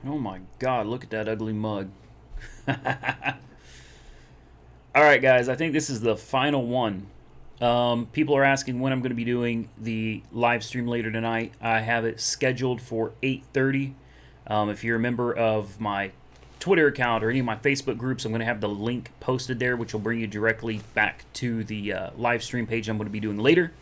Oh my God, look at that ugly mug. Alright, guys, I think this is the final one. People are asking when I'm going to be doing the live stream later tonight. I have it scheduled for 8:30. If you're a member of my Twitter account or any of my Facebook groups, I'm going to have the link posted there, which will bring you directly back to the live stream page I'm going to be doing later.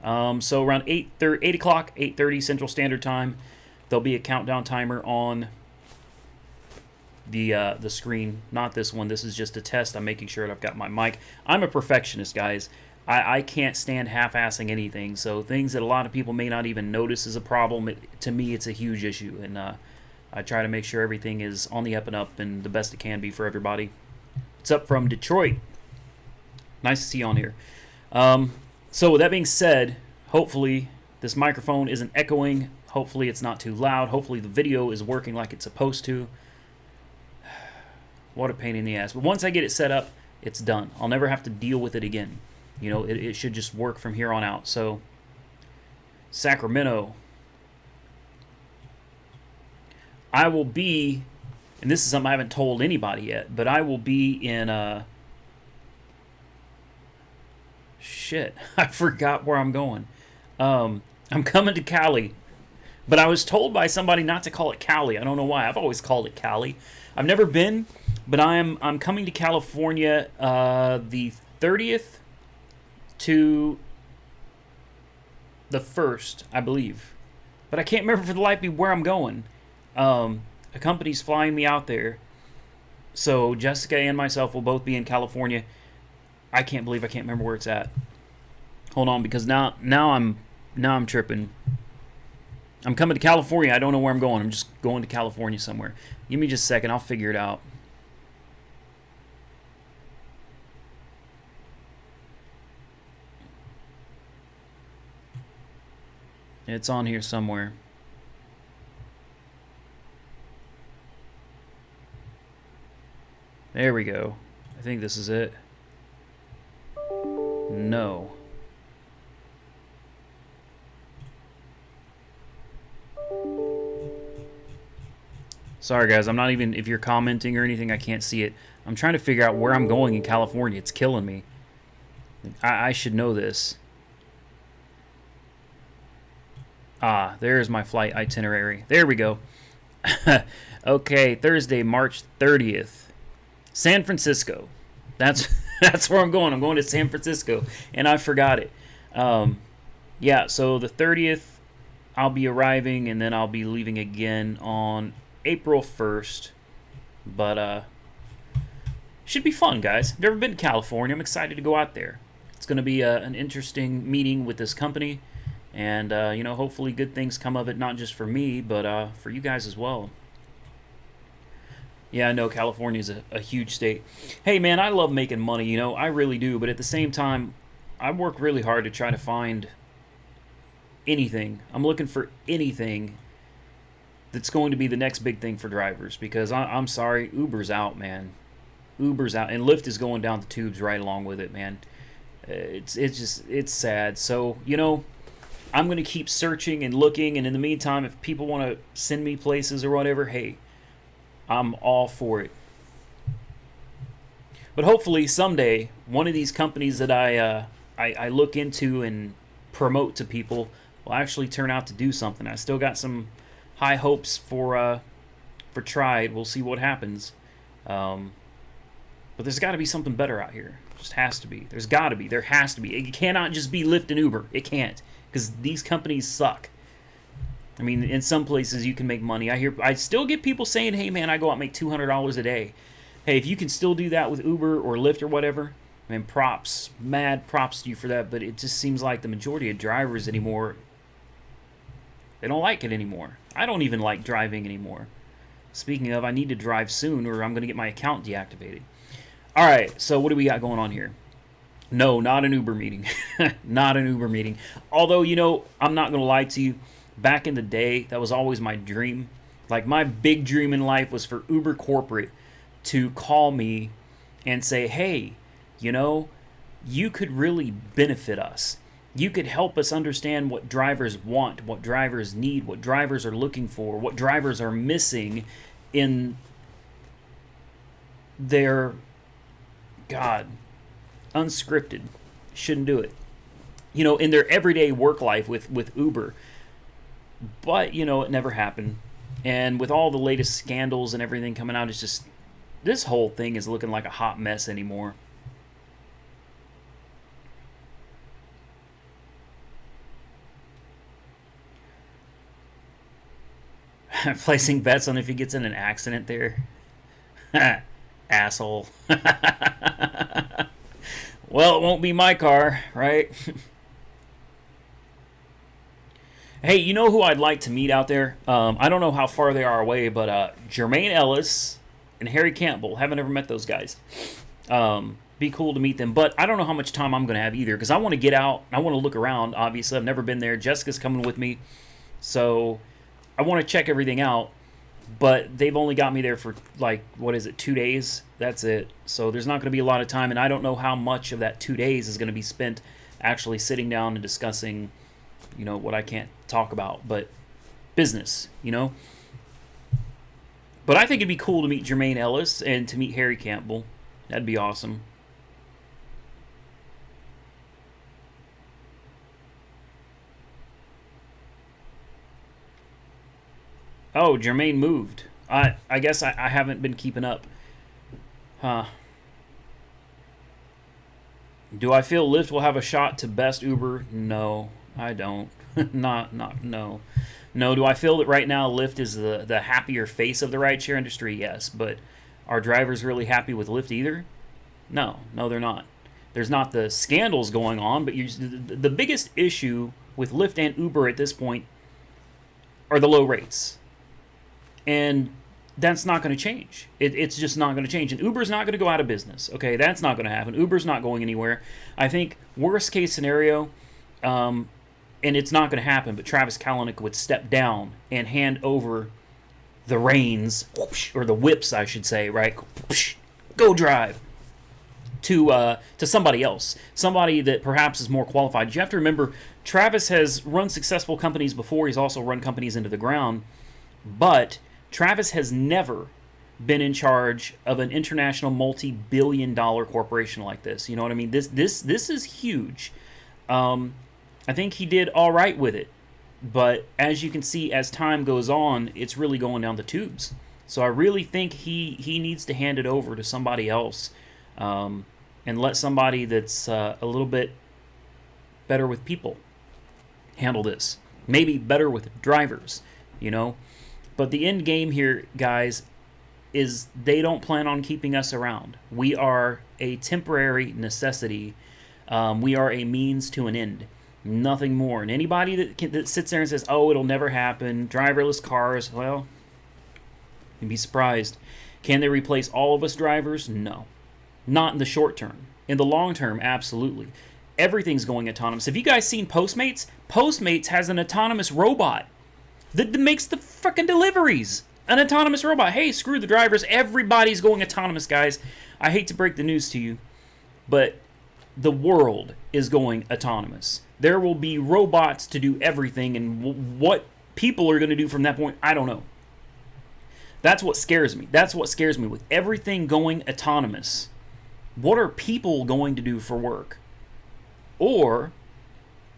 So around 8 o'clock, 8:30 Central Standard Time, there'll be a countdown timer on the screen. Not this one. This is just a test. I'm making sure that I've got my mic. I'm a perfectionist, guys. I can't stand half-assing anything. So things that a lot of people may not even notice is a problem, to me, it's a huge issue. And I try to make sure everything is on the up and up and the best it can be for everybody. It's up from Detroit. Nice to see you on here. So with that being said, hopefully this microphone isn't echoing. Hopefully it's not too loud. Hopefully the video is working like it's supposed to. What a pain in the ass. But once I get it set up, it's done. I'll never have to deal with it again. You know, it should just work from here on out. So, Sacramento. I will be, and this is something I haven't told anybody yet, but I will be in, shit, I forgot where I'm going. I'm coming to Cali, but I was told by somebody not to call it Cali. I don't know why. I've always called it Cali. I've never been, but I'm coming to California the 30th to the 1st, I believe. But I can't remember for the life of me where I'm going. A company's flying me out there. So Jessica and myself will both be in California. I can't believe I can't remember where it's at. Hold on, because now I'm tripping. I'm coming to California. I don't know where I'm going. I'm just going to California somewhere. Give me just a second. I'll figure it out. It's on here somewhere. There we go. I think this is it. No. Sorry guys, I'm not even, if you're commenting or anything, I can't see it. I'm trying to figure out where I'm going in California. It's killing me. I should know this. Ah, there's my flight itinerary. There we go. Okay, Thursday, March 30th. San Francisco. That's where I'm going. I'm going to San Francisco, and I forgot it. Yeah, so the 30th, I'll be arriving, and then I'll be leaving again on April 1st. But should be fun, guys. I've never been to California. I'm excited to go out there. It's going to be an interesting meeting with this company, and you know, hopefully good things come of it, not just for me, but for you guys as well. Yeah, I know California is a huge state. Hey, man, I love making money, you know, I really do. But at the same time, I work really hard to try to find anything. I'm looking for anything that's going to be the next big thing for drivers. Because I'm sorry, Uber's out, man. Uber's out. And Lyft is going down the tubes right along with it, man. It's sad. So, you know, I'm going to keep searching and looking. And in the meantime, if people want to send me places or whatever, hey, I'm all for it. But hopefully someday, one of these companies that I look into and promote to people will actually turn out to do something. I still got some high hopes for Tried. We'll see what happens. But there's got to be something better out here. Just has to be. There's got to be. There has to be. It cannot just be Lyft and Uber. It can't, because these companies suck. I mean, in some places you can make money. I still get people saying, hey, man, I go out and make $200 a day. Hey, if you can still do that with Uber or Lyft or whatever, I mean, mad props to you for that. But it just seems like the majority of drivers anymore, they don't like it anymore. I don't even like driving anymore. Speaking of, I need to drive soon or I'm going to get my account deactivated. All right, so what do we got going on here? No, not an Uber meeting. Not an Uber meeting. Although, you know, I'm not going to lie to you. Back in the day, that was always my dream. Like, my big dream in life was for Uber Corporate to call me and say, hey, you know, you could really benefit us You could help us understand what drivers want, what drivers need, what drivers are looking for, what drivers are missing in their, God, unscripted. Shouldn't do it. In their everyday work life with Uber. But, it never happened. And with all the latest scandals and everything coming out, it's just, this whole thing is looking like a hot mess anymore. Placing bets on if he gets in an accident there. Asshole. Well, it won't be my car, right? Hey, you know who I'd like to meet out there? I don't know how far they are away, but Jermaine Ellis and Harry Campbell. Haven't ever met those guys. Be cool to meet them, but I don't know how much time I'm going to have either, because I want to get out. I want to look around, obviously. I've never been there. Jessica's coming with me, so I want to check everything out, but they've only got me there for, 2 days? That's it. So there's not going to be a lot of time, and I don't know how much of that 2 days is going to be spent actually sitting down and discussing, what I can't talk about, but business, But I think it'd be cool to meet Jermaine Ellis and to meet Harry Campbell. That'd be awesome. Oh, Jermaine moved. I guess I haven't been keeping up. Huh. Do I feel Lyft will have a shot to best Uber? No, I don't. No. No, do I feel that right now Lyft is the happier face of the rideshare industry? Yes, but are drivers really happy with Lyft either? No, they're not. There's not the scandals going on, but the biggest issue with Lyft and Uber at this point are the low rates. And that's not going to change. It's just not going to change. And Uber's not going to go out of business. Okay, that's not going to happen. Uber's not going anywhere. I think worst case scenario, and it's not going to happen, but Travis Kalanick would step down and hand over the reins, or the whips, I should say, right? Go drive to somebody else, somebody that perhaps is more qualified. You have to remember, Travis has run successful companies before. He's also run companies into the ground, but Travis has never been in charge of an international multi-billion-dollar corporation like this. You know what I mean? This is huge. I think he did all right with it, but as you can see, as time goes on, it's really going down the tubes. So I really think he needs to hand it over to somebody else, and let somebody that's a little bit better with people handle this. Maybe better with drivers, But the end game here, guys, is they don't plan on keeping us around. We are a temporary necessity. We are a means to an end. Nothing more. And anybody that sits there and says, oh, it'll never happen, driverless cars, well, you'd be surprised. Can they replace all of us drivers? No. Not in the short term. In the long term, absolutely. Everything's going autonomous. Have you guys seen Postmates? Postmates has an autonomous robot that makes the frickin' deliveries. An autonomous robot. Hey, screw the drivers. Everybody's going autonomous, guys. I hate to break the news to you, but the world is going autonomous. There will be robots to do everything, and what people are going to do from that point, I don't know. That's what scares me. That's what scares me with everything going autonomous. What are people going to do for work? Or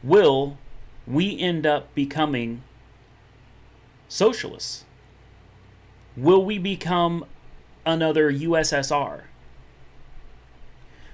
will we end up becoming socialists? Will we become another USSR?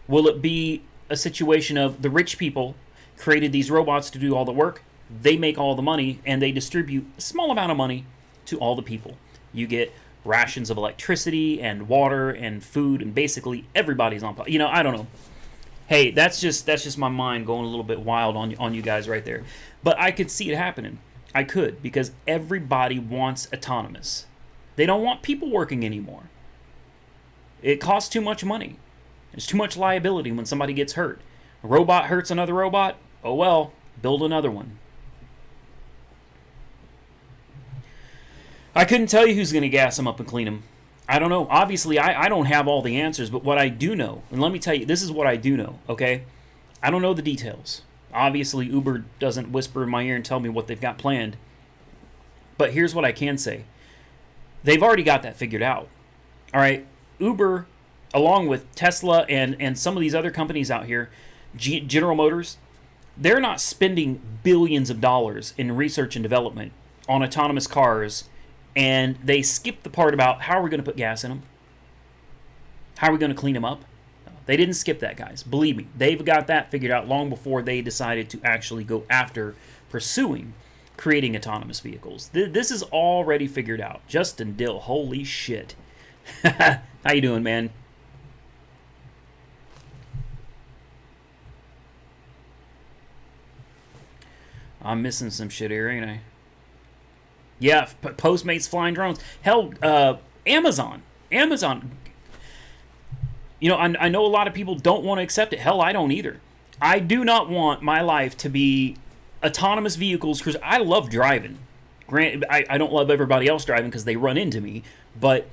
Will it be a situation of the rich people created these robots to do all the work, they make all the money, and they distribute a small amount of money to all the people? You get rations of electricity and water and food, and basically everybody's on. I don't know. Hey, that's just my mind going a little bit wild on you guys right there. But I could see it happening. I could, because everybody wants autonomous. They don't want people working anymore. It costs too much money. There's too much liability when somebody gets hurt. A robot hurts another robot, oh well, build another one. I couldn't tell you who's going to gas them up and clean them. I don't know. Obviously, I don't have all the answers, but what I do know, and let me tell you, this is what I do know, okay? I don't know the details. Obviously, Uber doesn't whisper in my ear and tell me what they've got planned. But here's what I can say. They've already got that figured out. All right, Uber, along with Tesla and some of these other companies out here, General Motors, they're not spending billions of dollars in research and development on autonomous cars, and they skip the part about how are we going to put gas in them? How are we going to clean them up? They didn't skip that, guys. Believe me, they've got that figured out long before they decided to actually go after pursuing creating autonomous vehicles. This is already figured out. Justin Dill, holy shit. How you doing, man? I'm missing some shit here, ain't I? Yeah, Postmates flying drones. Hell, Amazon. You know, I know a lot of people don't want to accept it. Hell, I don't either. I do not want my life to be autonomous vehicles, because I love driving. Granted, I don't love everybody else driving because they run into me, but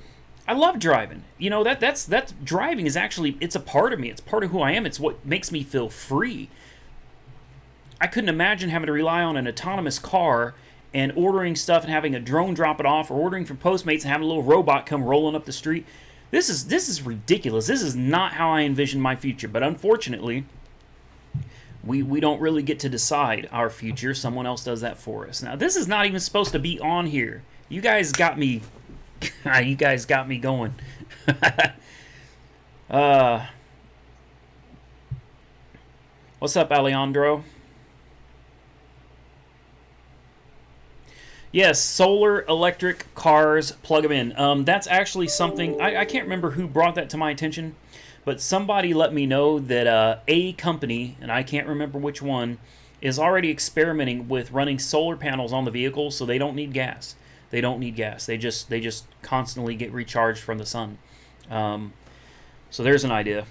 I love driving. You know, that's driving is actually, it's a part of me. It's part of who I am. It's what makes me feel free. I couldn't imagine having to rely on an autonomous car and ordering stuff and having a drone drop it off, or ordering from Postmates and having a little robot come rolling up the street. This is ridiculous. This is not how I envision my future. But unfortunately, we don't really get to decide our future. Someone else does that for us. Now, this is not even supposed to be on here. You guys got me. You guys got me going. What's up, Alejandro? Yes, solar electric cars, plug them in. That's actually something, I can't remember who brought that to my attention, but somebody let me know that a company, and I can't remember which one, is already experimenting with running solar panels on the vehicle, so they don't need gas. They don't need gas. They just constantly get recharged from the sun. So there's an idea.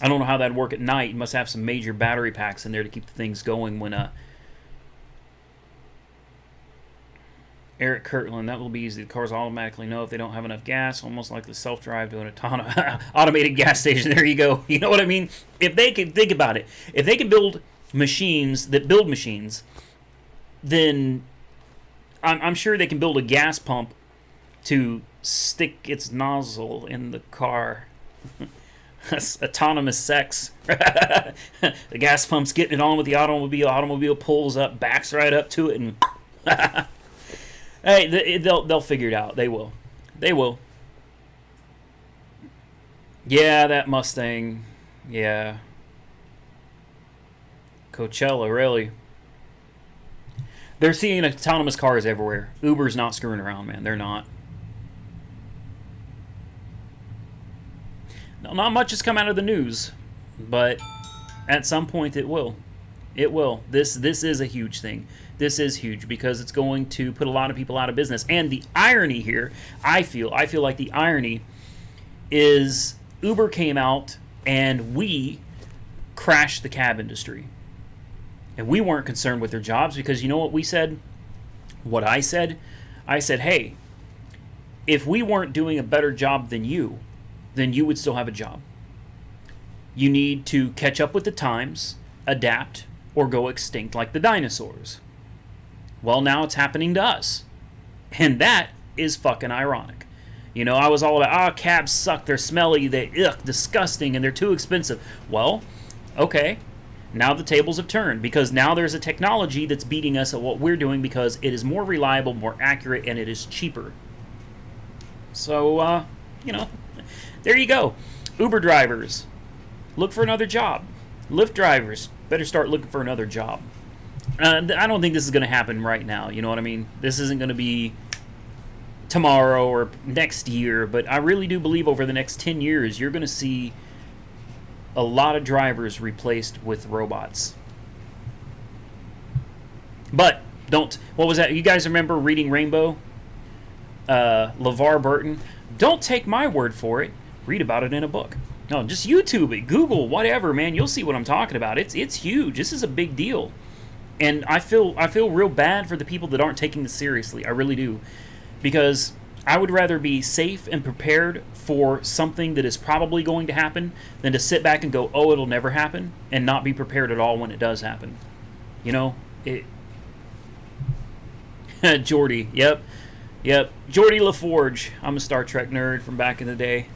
I don't know how that'd work at night. You must have some major battery packs in there to keep the things going when... Eric Kirtland, that will be easy. The cars automatically know if they don't have enough gas, almost like the self-drive to an automated gas station. There you go. You know what I mean? If they can, think about it. If they can build machines that build machines, then I'm sure they can build a gas pump to stick its nozzle in the car. That's autonomous sex. The gas pump's getting it on with the automobile. Automobile pulls up, backs right up to it, and... Hey, they'll figure it out. They will. They will. Yeah, that Mustang. Yeah. Coachella, really. They're seeing autonomous cars everywhere. Uber's not screwing around, man. They're not. No, not much has come out of the news, but at some point it will. It will. This is a huge thing. This is huge because it's going to put a lot of people out of business. And the irony here, I feel like the irony is Uber came out and we crashed the cab industry. And we weren't concerned with their jobs because you know what we said? What I said? I said, hey, if we weren't doing a better job than you, then you would still have a job. You need to catch up with the times, adapt, or go extinct like the dinosaurs. Well, now it's happening to us. And that is fucking ironic. You know, I was all about, cabs suck, they're smelly, disgusting, and they're too expensive. Well, okay, now the tables have turned, because now there's a technology that's beating us at what we're doing because it is more reliable, more accurate, and it is cheaper. So, you know, there you go. Uber drivers, look for another job. Lyft drivers, better start looking for another job. I don't think this is going to happen right now, you know what I mean? This isn't going to be tomorrow or next year, but I really do believe over the next 10 years you're going to see a lot of drivers replaced with robots. But what was that? You guys remember Reading Rainbow? LeVar Burton? Don't take my word for it. Read about it in a book. No, just YouTube it, Google, whatever, man. You'll see what I'm talking about. It's huge. This is a big deal. And I feel real bad for the people that aren't taking this seriously. I really do. Because I would rather be safe and prepared for something that is probably going to happen than to sit back and go, oh, it'll never happen, and not be prepared at all when it does happen. You know, it. Geordie, yep. Geordie LaForge. I'm a Star Trek nerd from back in the day.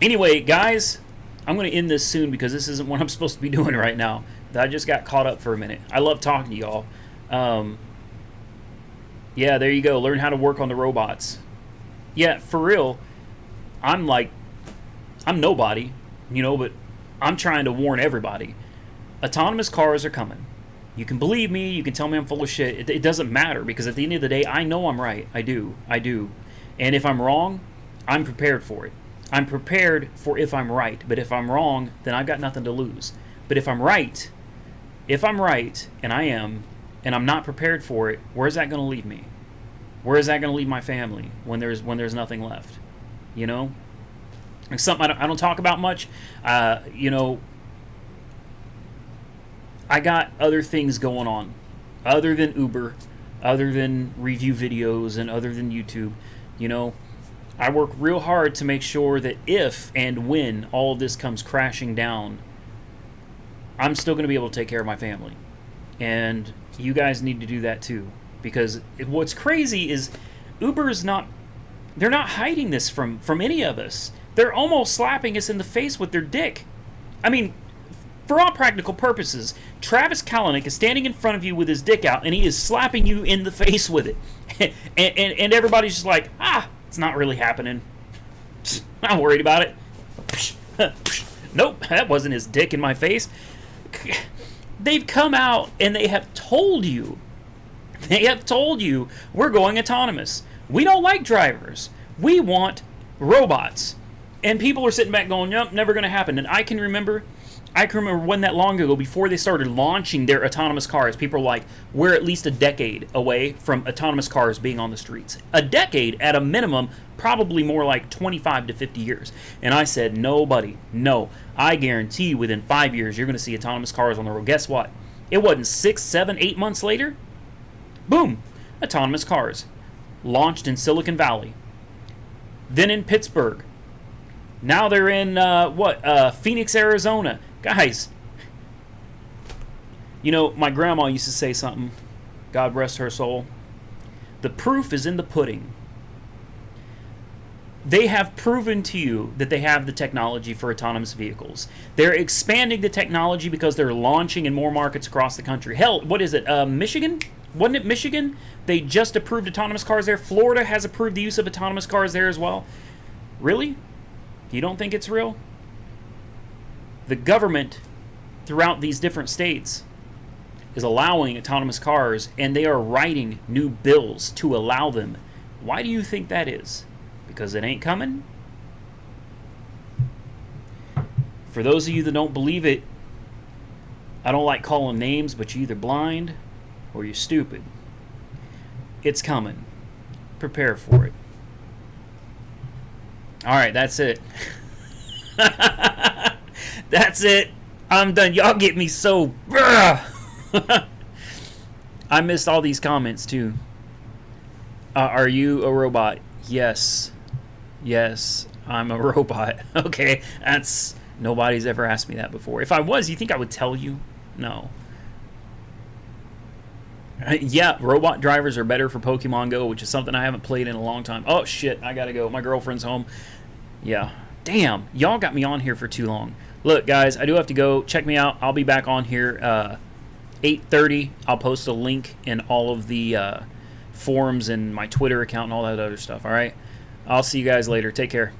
Anyway, guys, I'm going to end this soon because this isn't what I'm supposed to be doing right now. I just got caught up for a minute. I love talking to y'all. Yeah, there you go. Learn how to work on the robots. Yeah, for real, I'm nobody, but I'm trying to warn everybody. Autonomous cars are coming. You can believe me. You can tell me I'm full of shit. It doesn't matter because at the end of the day, I know I'm right. I do. And if I'm wrong, I'm prepared for it. I'm prepared for if I'm right. But if I'm wrong, then I've got nothing to lose. But if I'm right, and I am, and I'm not prepared for it, where's that going to leave me? Where is that going to leave my family when there's nothing left? It's something I don't talk about much. I got other things going on, other than Uber, other than review videos, and other than YouTube. I work real hard to make sure that if and when all of this comes crashing down, I'm still going to be able to take care of my family. And you guys need to do that too. Because what's crazy is Uber's they're not hiding this from any of us. They're almost slapping us in the face with their dick. I mean, for all practical purposes, Travis Kalanick is standing in front of you with his dick out, and he is slapping you in the face with it. and everybody's just like, it's not really happening. Not worried about it. Nope, that wasn't his dick in my face. They've come out and they have told you we're going autonomous. We don't like drivers. We want robots. And people are sitting back going, nope, never going to happen. And I can remember when that long ago, before they started launching their autonomous cars, people were like, we're at least a decade away from autonomous cars being on the streets. A decade at a minimum, probably more like 25 to 50 years. And I said, no. I guarantee within 5 years, you're going to see autonomous cars on the road. Guess what? It wasn't 6, 7, 8 months later. Boom. Autonomous cars. Launched in Silicon Valley. Then in Pittsburgh. Now they're in, Phoenix, Arizona. Guys, my grandma used to say something, God rest her soul. The proof is in the pudding. They have proven to you that they have the technology for autonomous vehicles. They're expanding the technology because they're launching in more markets across the country. Hell, what is it, Michigan? Wasn't it Michigan? They just approved autonomous cars there. Florida has approved the use of autonomous cars there as well. Really? You don't think it's real? The government throughout these different states is allowing autonomous cars, and they are writing new bills to allow them. Why do you think that is? Because it ain't coming? For those of you that don't believe it, I don't like calling names, but you're either blind or you're stupid. It's coming. Prepare for it. Alright, that's it. That's it. I'm done. Y'all get me so... I missed all these comments, too. Are you a robot? Yes. Yes, I'm a robot. Okay, that's... Nobody's ever asked me that before. If I was, you think I would tell you? No. Yeah, robot drivers are better for Pokemon Go, which is something I haven't played in a long time. Oh, shit, I gotta go. My girlfriend's home. Yeah. Damn, y'all got me on here for too long. Look, guys, I do have to go. Check me out. I'll be back on here 8:30. I'll post a link in all of the forums and my Twitter account and all that other stuff, all right? I'll see you guys later. Take care.